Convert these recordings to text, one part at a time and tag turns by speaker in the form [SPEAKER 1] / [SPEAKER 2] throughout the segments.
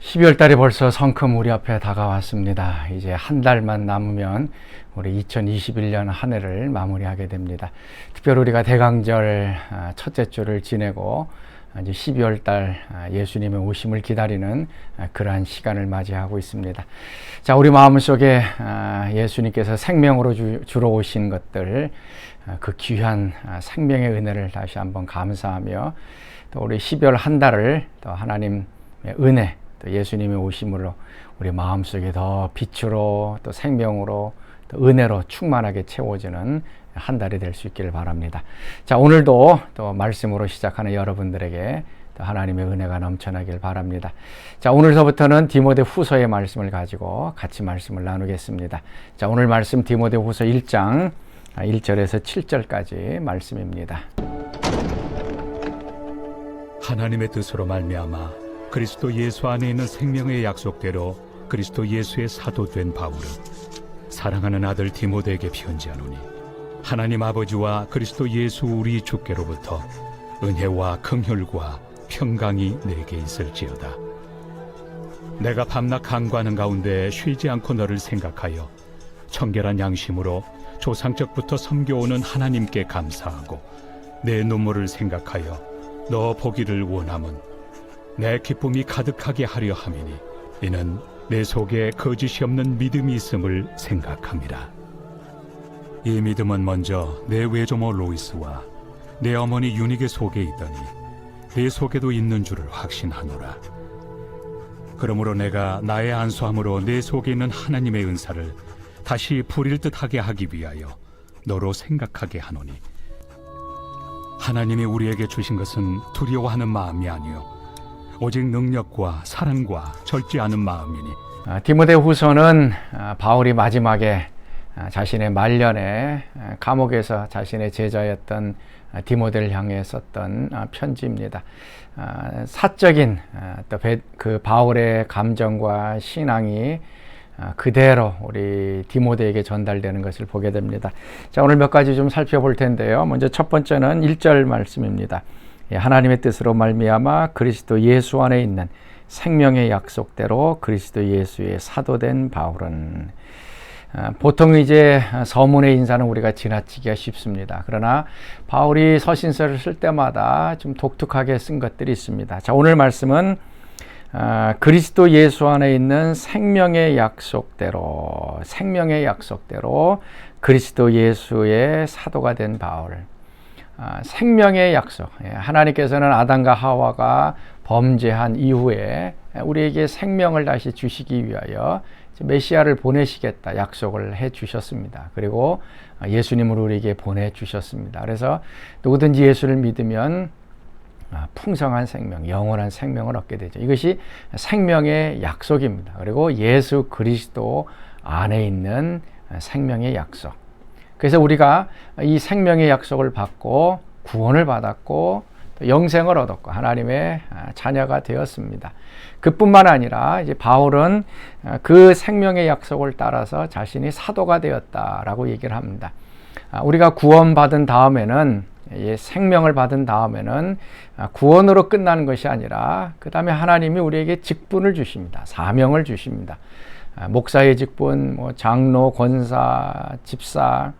[SPEAKER 1] 12월 달이 벌써 성큼 우리 앞에 다가왔습니다. 이제 한 달만 남으면 우리 2021년 한 해를 마무리하게 됩니다. 특별히 우리가 대강절 첫째 주를 지내고 이제 12월 달 예수님의 오심을 기다리는 그러한 시간을 맞이하고 있습니다. 자, 우리 마음속에 예수님께서 생명으로 주러 오신 것들, 그 귀한 생명의 은혜를 다시 한번 감사하며, 또 우리 12월 한 달을 또 하나님의 은혜, 또 예수님의 오심으로 우리 마음속에 더 빛으로, 또 생명으로, 또 은혜로 충만하게 채워지는 한 달이 될 수 있기를 바랍니다. 자, 오늘도 또 말씀으로 시작하는 여러분들에게 또 하나님의 은혜가 넘쳐나길 바랍니다. 자, 오늘서부터는 디모데 후서의 말씀을 가지고 같이 말씀을 나누겠습니다. 자, 오늘 말씀 디모데 후서 1장 1절에서 7절까지 말씀입니다.
[SPEAKER 2] 하나님의 뜻으로 말미암아 그리스도 예수 안에 있는 생명의 약속대로 그리스도 예수의 사도된 바울은 사랑하는 아들 디모데에게 편지하노니, 하나님 아버지와 그리스도 예수 우리 주께로부터 은혜와 긍휼과 평강이 내게 있을지어다. 내가 밤낮 간구하는 가운데 쉬지 않고 너를 생각하여 청결한 양심으로 조상적부터 섬겨오는 하나님께 감사하고, 내 눈물을 생각하여 너 보기를 원함은 내 기쁨이 가득하게 하려 함이니, 이는 내 속에 거짓이 없는 믿음이 있음을 생각함이라. 이 믿음은 먼저 내 외조모 로이스와 내 어머니 유니게 속에 있더니 내 속에도 있는 줄을 확신하노라. 그러므로 내가 나의 안수함으로 내 속에 있는 하나님의 은사를 다시 부릴 듯하게 하기 위하여 너로 생각하게 하노니, 하나님이 우리에게 주신 것은 두려워하는 마음이 아니요 오직 능력과 사랑과 절제 않은 마음이니.
[SPEAKER 1] 디모데 후서는 바울이 마지막에 자신의 말년에 감옥에서 자신의 제자였던 디모데를 향해 썼던 편지입니다. 사적인 그 바울의 감정과 신앙이 그대로 우리 디모데에게 전달되는 것을 보게 됩니다. 자, 오늘 몇 가지 좀 살펴볼 텐데요. 먼저 첫 번째는 1절 말씀입니다. 하나님의 뜻으로 말미암아 그리스도 예수 안에 있는 생명의 약속대로 그리스도 예수의 사도된 바울은. 보통 이제 서문의 인사는 우리가 지나치기가 쉽습니다. 그러나 바울이 서신서를 쓸 때마다 좀 독특하게 쓴 것들이 있습니다. 자, 오늘 말씀은 그리스도 예수 안에 있는 생명의 약속대로 그리스도 예수의 사도가 된 바울. 생명의 약속. 하나님께서는 아담과 하와가 범죄한 이후에 우리에게 생명을 다시 주시기 위하여 메시아를 보내시겠다 약속을 해 주셨습니다. 그리고 예수님을 우리에게 보내주셨습니다. 그래서 누구든지 예수를 믿으면 풍성한 생명, 영원한 생명을 얻게 되죠. 이것이 생명의 약속입니다. 그리고 예수 그리스도 안에 있는 생명의 약속. 그래서 우리가 이 생명의 약속을 받고 구원을 받았고 또 영생을 얻었고 하나님의 자녀가 되었습니다. 그뿐만 아니라 이제 바울은 그 생명의 약속을 따라서 자신이 사도가 되었다라고 얘기를 합니다. 우리가 구원받은 다음에는, 생명을 받은 다음에는 구원으로 끝나는 것이 아니라 그 다음에 하나님이 우리에게 직분을 주십니다. 사명을 주십니다. 목사의 직분, 장로, 권사, 집사.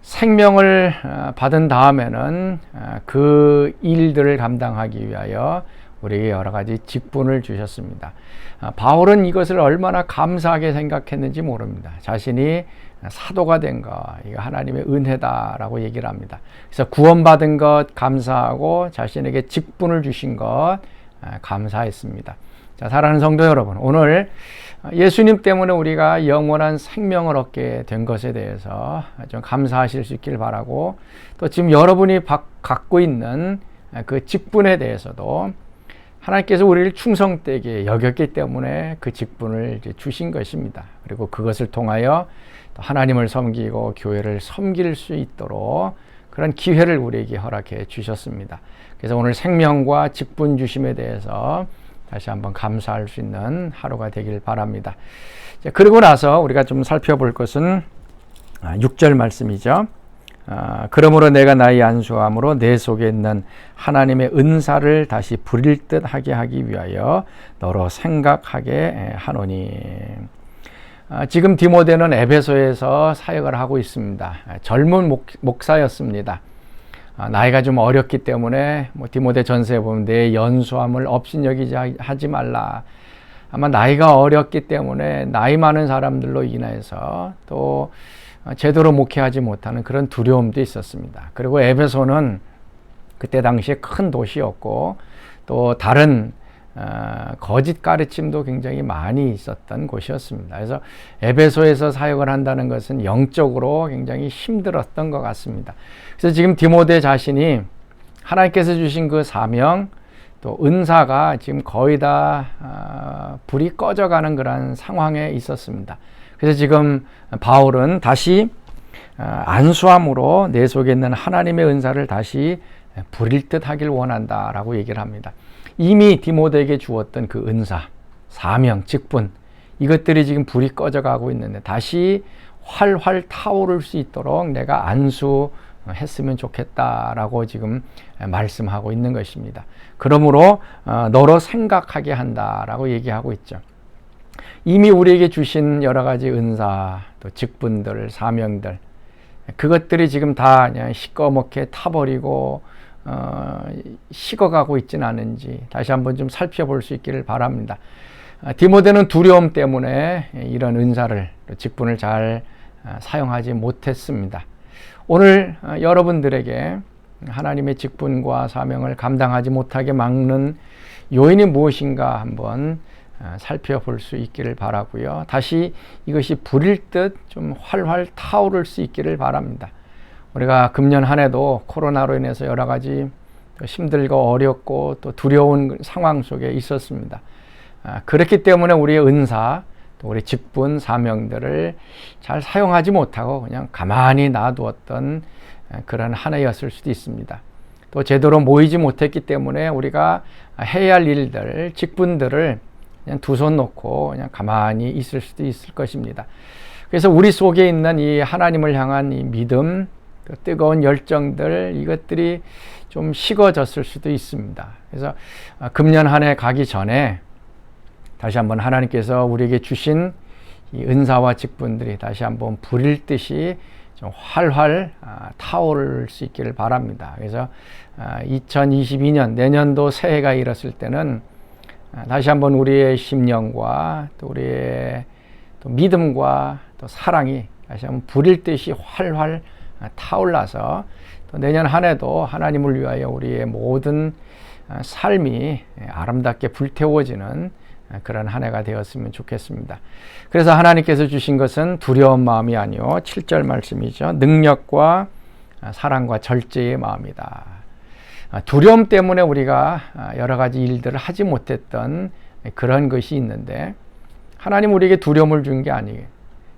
[SPEAKER 1] 생명을 받은 다음에는 그 일들을 감당하기 위하여 우리에게 여러 가지 직분을 주셨습니다. 바울은 이것을 얼마나 감사하게 생각했는지 모릅니다. 자신이 사도가 된 것, 이거 하나님의 은혜다라고 얘기를 합니다. 그래서 구원받은 것 감사하고 자신에게 직분을 주신 것 감사했습니다. 자, 사랑하는 성도 여러분, 오늘 예수님 때문에 우리가 영원한 생명을 얻게 된 것에 대해서 좀 감사하실 수 있길 바라고, 또 지금 여러분이 갖고 있는 그 직분에 대해서도 하나님께서 우리를 충성되게 여겼기 때문에 그 직분을 주신 것입니다. 그리고 그것을 통하여 또 하나님을 섬기고 교회를 섬길 수 있도록 그런 기회를 우리에게 허락해 주셨습니다. 그래서 오늘 생명과 직분 주심에 대해서 다시 한번 감사할 수 있는 하루가 되길 바랍니다. 그리고 나서 우리가 좀 살펴볼 것은 6절 말씀이죠. 그러므로 내가 나의 안수함으로 내 속에 있는 하나님의 은사를 다시 부릴 듯 하게 하기 위하여 너로 생각하게 하노니. 지금 디모데는 에베소에서 사역을 하고 있습니다. 젊은 목사였습니다. 나이가 좀 어렸기 때문에 디모데 전서에 보면 내 연수함을 업신여기지 하지 말라. 아마 나이가 어렸기 때문에 나이 많은 사람들로 인해서 또 제대로 목회하지 못하는 그런 두려움도 있었습니다. 그리고 에베소는 그때 당시에 큰 도시였고 또 다른 거짓 가르침도 굉장히 많이 있었던 곳이었습니다. 그래서 에베소에서 사역을 한다는 것은 영적으로 굉장히 힘들었던 것 같습니다. 그래서 지금 디모데 자신이 하나님께서 주신 그 사명 또 은사가 지금 거의 다 불이 꺼져가는 그런 상황에 있었습니다. 그래서 지금 바울은 다시 안수함으로 내 속에 있는 하나님의 은사를 다시 부릴 듯 하길 원한다라고 얘기를 합니다. 이미 디모데에게 주었던 그 은사, 사명, 직분 이것들이 지금 불이 꺼져가고 있는데 다시 활활 타오를 수 있도록 내가 안수했으면 좋겠다라고 지금 말씀하고 있는 것입니다. 그러므로 너로 생각하게 한다라고 얘기하고 있죠. 이미 우리에게 주신 여러 가지 은사, 또 직분들, 사명들 그것들이 지금 다 그냥 시꺼멓게 타버리고 식어가고 있지는 않은지 다시 한번 좀 살펴볼 수 있기를 바랍니다. 디모데는 두려움 때문에 이런 은사를, 직분을 잘 사용하지 못했습니다. 오늘 여러분들에게 하나님의 직분과 사명을 감당하지 못하게 막는 요인이 무엇인가 한번 살펴볼 수 있기를 바라고요. 다시 이것이 불일 듯 좀 활활 타오를 수 있기를 바랍니다. 우리가 금년 한 해도 코로나로 인해서 여러 가지 힘들고 어렵고 또 두려운 상황 속에 있었습니다. 그렇기 때문에 우리의 은사, 또 우리 직분, 사명들을 잘 사용하지 못하고 그냥 가만히 놔두었던 그런 한 해였을 수도 있습니다. 또 제대로 모이지 못했기 때문에 우리가 해야 할 일들, 직분들을 그냥 두 손 놓고 그냥 가만히 있을 수도 있을 것입니다. 그래서 우리 속에 있는 이 하나님을 향한 이 믿음, 뜨거운 열정들 이것들이 좀 식어졌을 수도 있습니다. 그래서 금년 한 해 가기 전에 다시 한번 하나님께서 우리에게 주신 이 은사와 직분들이 다시 한번 불일 듯이 좀 활활 타오를 수 있기를 바랍니다. 그래서 2022년 내년도 새해가 이뤘을 때는 다시 한번 우리의 심령과 또 우리의 또 믿음과 또 사랑이 다시 한번 불일 듯이 활활 타올라서 또 내년 한 해도 하나님을 위하여 우리의 모든 삶이 아름답게 불태워지는 그런 한 해가 되었으면 좋겠습니다. 그래서 하나님께서 주신 것은 두려운 마음이 아니요 7절 말씀이죠. 능력과 사랑과 절제의 마음이다. 두려움 때문에 우리가 여러 가지 일들을 하지 못했던 그런 것이 있는데 하나님 우리에게 두려움을 준 게 아니에요.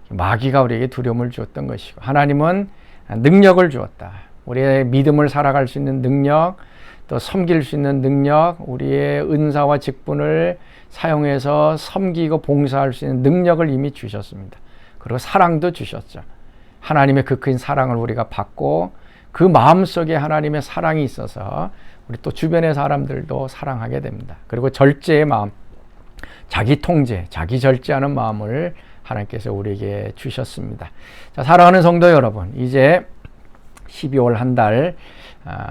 [SPEAKER 1] 마귀가 우리에게 두려움을 주었던 것이고 하나님은 능력을 주었다. 우리의 믿음을 살아갈 수 있는 능력, 또 섬길 수 있는 능력, 우리의 은사와 직분을 사용해서 섬기고 봉사할 수 있는 능력을 이미 주셨습니다. 그리고 사랑도 주셨죠. 하나님의 그 큰 사랑을 우리가 받고 그 마음속에 하나님의 사랑이 있어서 우리 또 주변의 사람들도 사랑하게 됩니다. 그리고 절제의 마음, 자기 통제, 자기 절제하는 마음을 하나님께서 우리에게 주셨습니다. 자, 사랑하는 성도 여러분, 이제 12월 한 달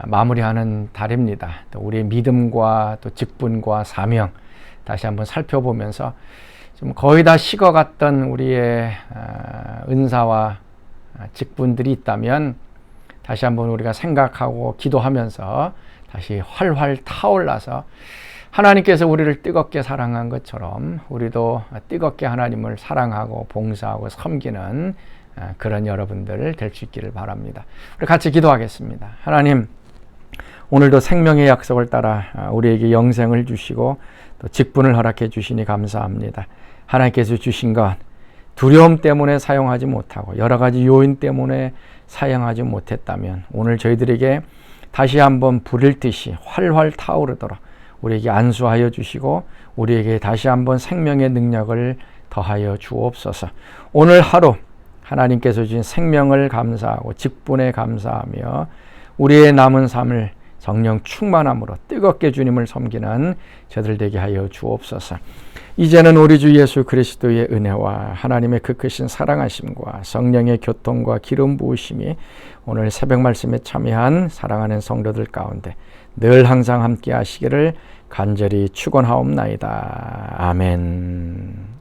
[SPEAKER 1] 마무리하는 달입니다. 또 우리의 믿음과 또 직분과 사명 다시 한번 살펴보면서 좀 거의 다 식어갔던 우리의 은사와 직분들이 있다면 다시 한번 우리가 생각하고 기도하면서 다시 활활 타올라서 하나님께서 우리를 뜨겁게 사랑한 것처럼 우리도 뜨겁게 하나님을 사랑하고 봉사하고 섬기는 그런 여러분들 될 수 있기를 바랍니다. 우리 같이 기도하겠습니다. 하나님, 오늘도 생명의 약속을 따라 우리에게 영생을 주시고 또 직분을 허락해 주시니 감사합니다. 하나님께서 주신 것 두려움 때문에 사용하지 못하고 여러 가지 요인 때문에 사용하지 못했다면 오늘 저희들에게 다시 한번 불일 듯이 활활 타오르도록 우리에게 안수하여 주시고 우리에게 다시 한번 생명의 능력을 더하여 주옵소서. 오늘 하루 하나님께서 주신 생명을 감사하고 직분에 감사하며 우리의 남은 삶을 성령 충만함으로 뜨겁게 주님을 섬기는 저들 되게 하여 주옵소서. 이제는 우리 주 예수 그리스도의 은혜와 하나님의 그 크신 사랑하심과 성령의 교통과 기름 부으심이 오늘 새벽 말씀에 참여한 사랑하는 성도들 가운데 늘 항상 함께 하시기를 간절히 축원하옵나이다. 아멘.